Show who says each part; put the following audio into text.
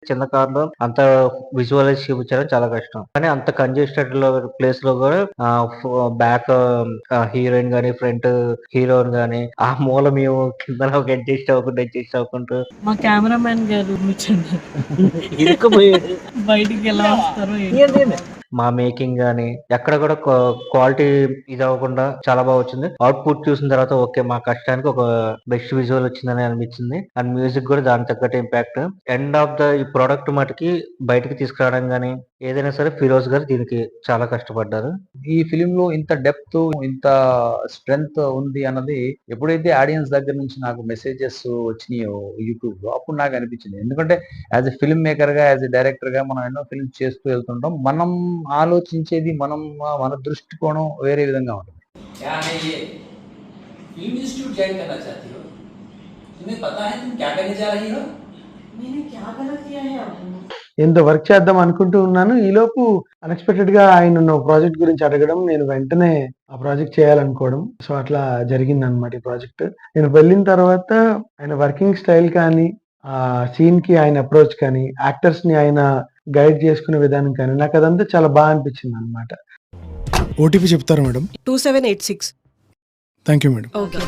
Speaker 1: చిన్న కార్‌లో అంత విజువలైజ్ చూపించడం చాలా కష్టం. కానీ అంత కంజెస్టెడ్‌లో ప్లేస్‌లో గూడా ఫో బ్యాక్ హీరోయిన్ గాని, ఫ్రంట్ హీరో‌ని గాని, ఆ మూల మేము కిందన ఒక అడ్జస్ట్ అవ్వకుంటూ
Speaker 2: మా కెమెరామ్యాన్ గారు కూర్చున్నారు.
Speaker 1: ఇరుక్కుపోయాడు.
Speaker 2: బయటికి ఎలా వస్తారో
Speaker 1: తీయండి,
Speaker 2: ఏంటో.
Speaker 1: తీయండి. మా మేకింగ్ గాని, ఎక్కడ కూడా క్వాలిటీ ఇదవ్వకుండా చాలా బా వచ్చింది. అవుట్‌పుట్ చూసిన తర్వాత ఓకే. మా కష్టానికి ఒక బెస్ట్ విజువల్ వచ్చిందని అనిపించింది. అండ్ మ్యూజిక్ గూడా దానికి తగ్గట్టు ఇంపాక్ట్. ఎండ్ ఆఫ్ ఈ ప్రొడక్ట్ మటికి బయటికి తీసుకురావడం గాని, ఏదైనా సరే ఫిరోజ్ గారు దీనికి చాలా కష్టపడ్డారు.
Speaker 3: ఈ ఫిల్మ్‌లో ఇంత డెప్త్, ఇంత స్ట్రెంగ్త్ ఉంది అన్నది ఎప్పుడైతే ఆడియన్స్ దగ్గర నుంచి నాకు మెసేజెస్ వచ్చినాయో యూట్యూబ్‌లో అప్పుడు నాకు అనిపించింది. ఎందుకంటే యాస్ ఎ ఫిల్మ్ మేకర్‌గా, యాస్ ఎ డైరెక్టర్‌గా మనం ఎన్నో ఫిల్మ్స్ చేస్తూ వెళ్తుంటాం. మనం ఆలోచించేది మన దృష్టికోణం వేరే విధంగా ఉంటుంది.
Speaker 4: क्या है ये? फिल्म इंस्टीट्यूट ज्वाइन करना चाहती हो? तुम्हें पता है तुम क्या करने जा रही हो?
Speaker 2: मैंने क्या गलत किया है अब?
Speaker 5: ఎంతో వర్క్ చేద్దాం అనుకుంటూ ఉన్నాను. ఈలోపు అన్‌ఎక్స్‌పెక్టెడ్‌గా ఆయన నన్ను ప్రాజెక్ట్ గురించి అడగడం, నేను వెంటనే ఆ ప్రాజెక్ట్ చేయాలనుకోవడం. సో, అట్లా జరిగిందనమాట ఈ ప్రాజెక్ట్. నేను వెళ్ళిన తర్వాత ఆయన వర్కింగ్ స్టైల్ కానీ, సీన్‌కి ఆయన అప్రోచ్ కానీ, యాక్టర్స్‌ని ఆయన గైడ్ చేసుకునే విధానం కానీ, నాకదంతా చాలా బా అనిపించిందనమాట.
Speaker 6: ఓటీపీ చెప్తారా madam?
Speaker 7: 2786.
Speaker 6: Thank you madam.
Speaker 7: Okay.